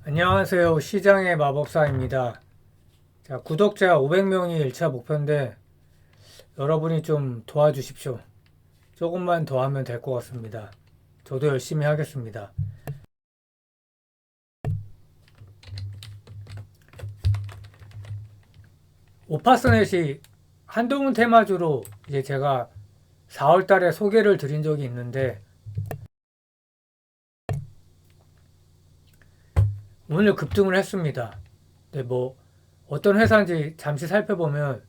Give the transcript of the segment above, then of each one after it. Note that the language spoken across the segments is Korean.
안녕하세요. 시장의 마법사입니다. 자, 구독자 500명이 1차 목표인데 여러분이 좀 도와주십시오. 조금만 더 하면 될 것 같습니다. 저도 열심히 하겠습니다. 오파스넷이 한동훈 테마주로 이제 제가 4월 달에 소개를 드린 적이 있는데 오늘 급등을 했습니다. 네, 뭐 어떤 회사인지 잠시 살펴보면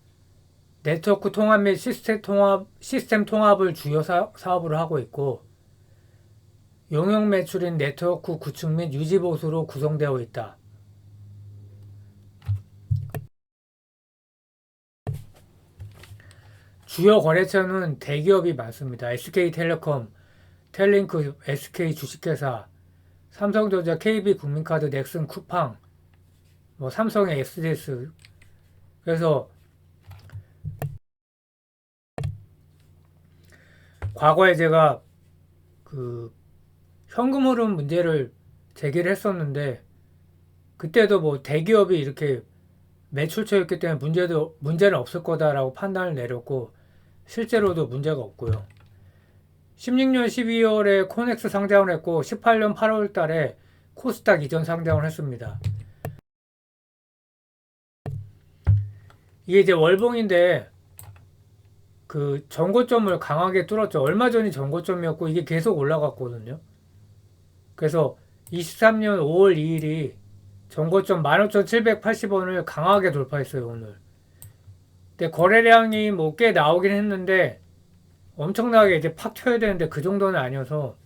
네트워크 통합 및 시스템 통합을 주요 사업으로 하고 있고 용역 매출인 네트워크 구축 및 유지 보수로 구성되어 있다. 주요 거래처는 대기업이 많습니다. SK텔레콤, 텔링크, SK 주식회사, 삼성전자, KB국민카드, 넥슨, 쿠팡, 뭐 삼성의 SDS. 그래서 과거에 제가 그 현금 흐름 문제를 제기를 했었는데 그때도 뭐 대기업이 이렇게 매출처였기 때문에 문제는 없을 거다라고 판단을 내렸고 실제로도 문제가 없고요. 16년 12월에 코넥스 상장을 했고 18년 8월 달에 코스닥 이전 상장을 했습니다. 이게 이제 월봉인데 그 전고점을 강하게 뚫었죠. 얼마 전이 전고점이었고 이게 계속 올라갔거든요. 그래서 23년 5월 2일이 전고점 15,780원을 강하게 돌파했어요, 오늘. 근데 거래량이 뭐 꽤 나오긴 했는데 엄청나게 이제 팍 튀어야 되는데 그 정도는 아니어서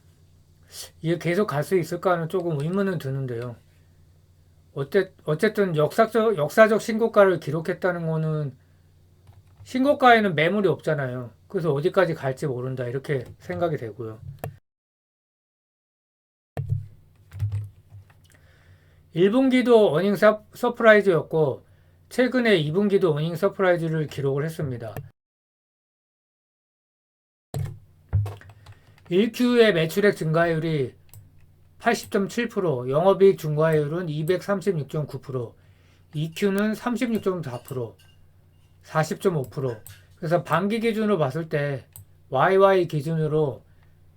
이게 계속 갈 수 있을까는 조금 의문은 드는데요. 어쨌든 역사적 신고가를 기록했다는 거는 신고가에는 매물이 없잖아요. 그래서 어디까지 갈지 모른다 이렇게 생각이 되고요. 1분기도 어닝 서프라이즈였고 최근에 2분기도 어닝 서프라이즈를 기록을 했습니다. 1Q의 매출액 증가율이 80.7%, 영업이익 증가율은 236.9%, EQ는 36.4%, 40.5%. 그래서 반기 기준으로 봤을 때 YY 기준으로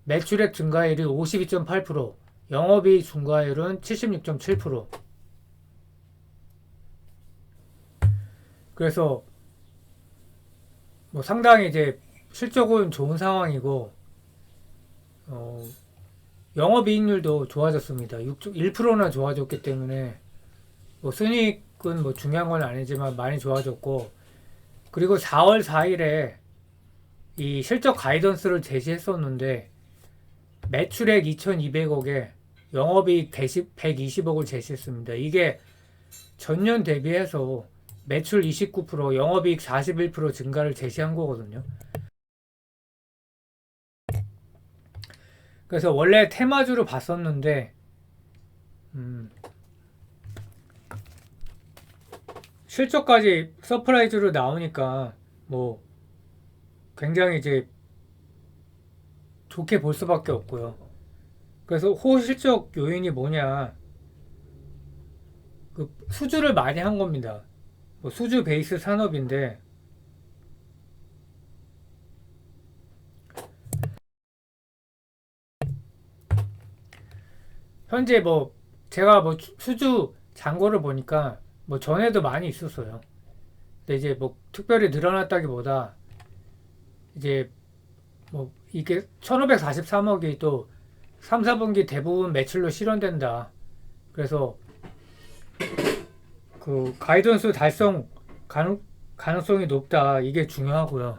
매출액 증가율이 52.8%, 영업이익 증가율은 76.7%. 그래서 뭐 상당히 이제 실적은 좋은 상황이고 어, 영업이익률도 좋아졌습니다. 1%나 좋아졌기 때문에 뭐 순이익은 뭐 중요한 건 아니지만 많이 좋아졌고 그리고 4월 4일에 이 실적 가이던스를 제시했었는데 매출액 2,200억에 영업이익 120억을 제시했습니다. 이게 전년 대비해서 매출 29%, 영업이익 41% 증가를 제시한 거거든요. 그래서 원래 테마주로 봤었는데 실적까지 서프라이즈로 나오니까 뭐 굉장히 이제 좋게 볼 수밖에 없고요. 그래서 호실적 요인이 뭐냐? 그 수주를 많이 한 겁니다. 뭐 수주 베이스 산업인데 현재 뭐 제가 뭐 수주 잔고를 보니까 뭐 전에도 많이 있었어요. 근데 이제 뭐 특별히 늘어났다기보다 이제 뭐 이게 1543억이 또 3, 4분기 대부분 매출로 실현된다. 그래서 그 가이던스 달성 가능성이 높다. 이게 중요하고요.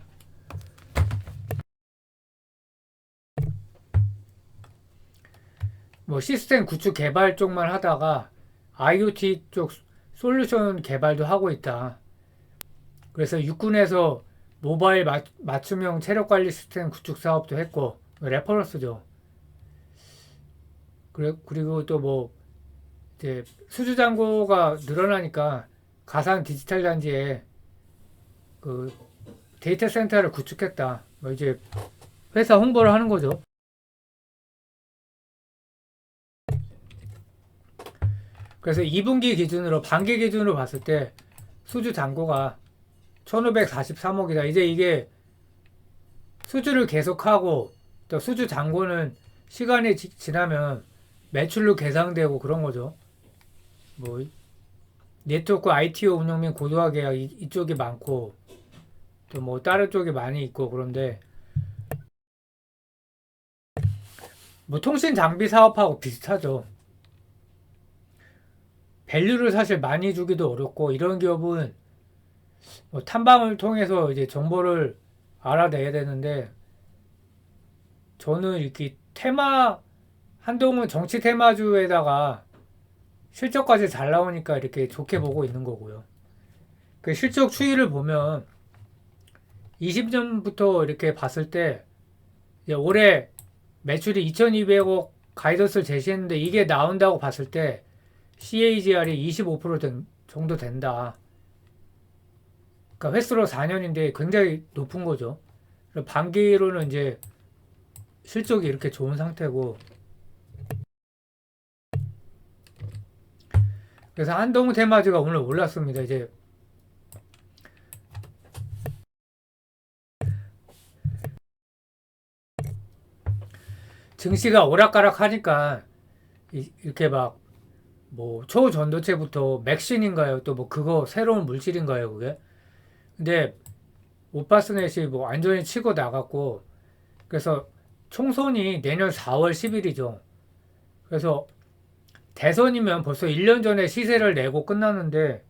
뭐 시스템 구축 개발 쪽만 하다가 IoT 쪽 솔루션 개발도 하고 있다. 그래서 육군에서 모바일 맞춤형 체력 관리 시스템 구축 사업도 했고 레퍼런스죠. 그리고 또 뭐 이제 수주 잔고가 늘어나니까 가상 디지털 단지에 그 데이터 센터를 구축했다. 뭐 이제 회사 홍보를 하는 거죠. 그래서 2분기 기준으로 반기 기준으로 봤을 때 수주 잔고가 1543억이다. 이제 이게 수주를 계속하고 또 수주 잔고는 시간이 지나면 매출로 계상되고 그런 거죠. 뭐 네트워크 ITO 운영 및 고도화 계약 이쪽이 많고 또 뭐 다른 쪽이 많이 있고 그런데 뭐 통신 장비 사업하고 비슷하죠. 밸류를 사실 많이 주기도 어렵고 이런 기업은 뭐 탐방을 통해서 이제 정보를 알아내야 되는데 저는 이렇게 한동훈 정치 테마주에다가 실적까지 잘 나오니까 이렇게 좋게 보고 있는 거고요. 그 실적 추이를 보면 20년부터 이렇게 봤을 때 올해 매출이 2200억 가이던스를 제시했는데 이게 나온다고 봤을 때 CAGR이 25% 정도 된다. 그러니까 횟수로 4년인데 굉장히 높은 거죠. 반기로는 이제 실적이 이렇게 좋은 상태고 그래서 한동훈 테마주가 오늘 올랐습니다. 이제 증시가 오락가락 하니까 이렇게 막 뭐 초전도체부터 맥신인가요? 또 뭐 그거 새로운 물질인가요? 그게? 근데 오파스넷이 뭐 완전히 치고 나갔고 그래서 총선이 내년 4월 10일이죠. 그래서 대선이면 벌써 1년 전에 시세를 내고 끝났는데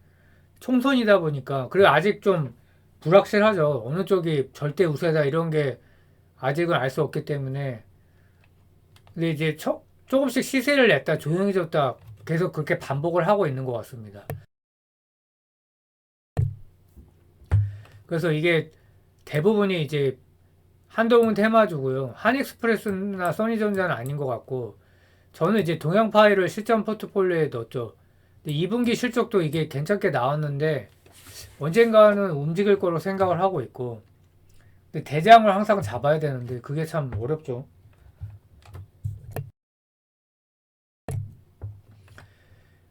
총선이다 보니까 그리고 아직 좀 불확실하죠. 어느 쪽이 절대 우세다 이런 게 아직은 알 수 없기 때문에 근데 이제 조금씩 시세를 냈다 조용해졌다 계속 그렇게 반복을 하고 있는 것 같습니다. 그래서 이게 대부분이 이제 한동훈 테마주고요. 한익스프레스나 써니전자는 아닌 것 같고 저는 이제 동양파이를 실전 포트폴리오에 넣었죠. 근데 2분기 실적도 이게 괜찮게 나왔는데 언젠가는 움직일 거로 생각을 하고 있고 근데 대장을 항상 잡아야 되는데 그게 참 어렵죠.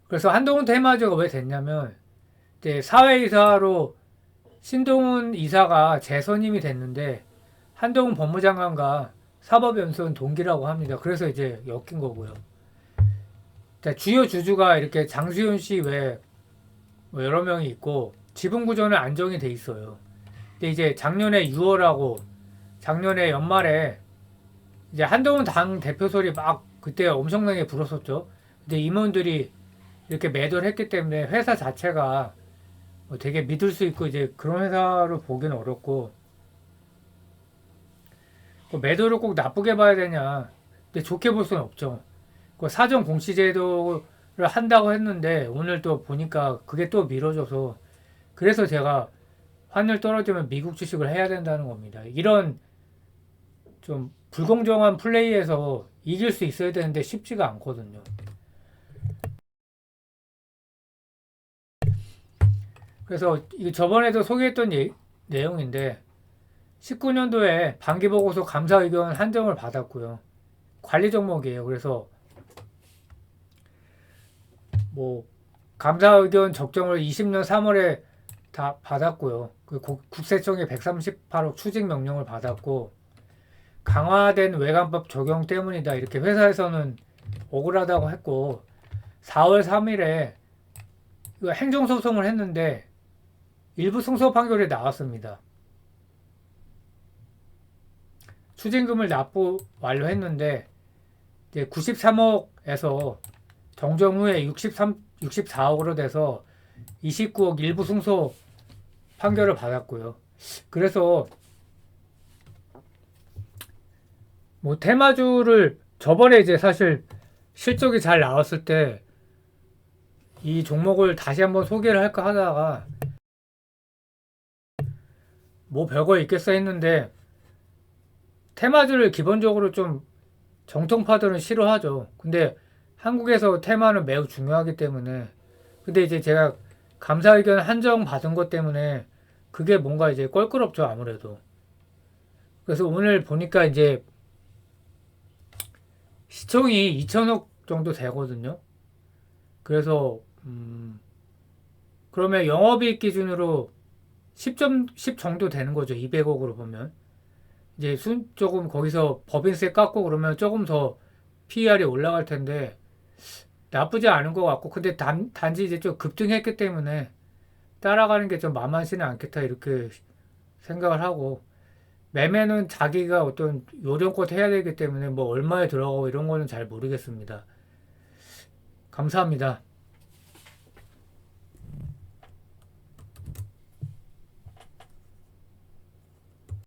그래서 한동훈 테마주가 왜 됐냐면 이제 사회이사로 신동훈 이사가 재선임이 됐는데 한동훈 법무장관과 사법연수원 동기라고 합니다. 그래서 이제 엮인 거고요. 주요 주주가 이렇게 장수현 씨 외에 뭐 여러 명이 있고 지분 구조는 안정이 돼 있어요. 근데 이제 작년에 6월하고 작년에 연말에 이제 한동훈 당 대표 소리 막 그때 엄청나게 불었었죠. 근데 임원들이 이렇게 매도를 했기 때문에 회사 자체가 뭐 되게 믿을 수 있고 이제 그런 회사로 보기는 어렵고 뭐 매도를 꼭 나쁘게 봐야 되냐 근데 좋게 볼 수는 없죠. 그 사전 공시제도를 한다고 했는데 오늘 또 보니까 그게 또 미뤄져서 그래서 제가 환율 떨어지면 미국 주식을 해야 된다는 겁니다. 이런 좀 불공정한 플레이에서 이길 수 있어야 되는데 쉽지가 않거든요. 그래서 저번에도 소개했던 내용인데 19년도에 반기보고서 감사 의견 한정을 받았고요. 관리 종목이에요. 그래서 뭐 감사 의견 적정을 20년 3월에 다 받았고요. 그 국세청에 138억 추징 명령을 받았고 강화된 외관법 적용 때문이다. 이렇게 회사에서는 억울하다고 했고 4월 3일에 행정소송을 했는데 일부 승소 판결이 나왔습니다. 추징금을 납부 완료했는데 이제 93억에서 정정 후에 64억으로 돼서 29억 일부 승소 판결을 받았고요. 그래서 뭐 테마주를 저번에 이제 사실 실적이 잘 나왔을 때 이 종목을 다시 한번 소개를 할까 하다가 뭐 별거 있겠어 했는데 테마주를 기본적으로 좀 정통파들은 싫어하죠. 근데 한국에서 테마는 매우 중요하기 때문에 근데 이제 제가 감사 의견 한정 받은 것 때문에 그게 뭔가 이제 껄끄럽죠 아무래도. 그래서 오늘 보니까 이제 시총이 2천억 정도 되거든요. 그래서 그러면 영업이익 기준으로 10 정도 되는 거죠. 200억으로 보면. 이제 조금 거기서 법인세 깎고 그러면 조금 더 PER이 올라갈 텐데 나쁘지 않은 것 같고 근데 단지 이제 좀 급등했기 때문에 따라가는 게 좀 만만치는 않겠다 이렇게 생각을 하고 매매는 자기가 어떤 요령껏 해야 되기 때문에 뭐 얼마에 들어가고 이런 거는 잘 모르겠습니다. 감사합니다.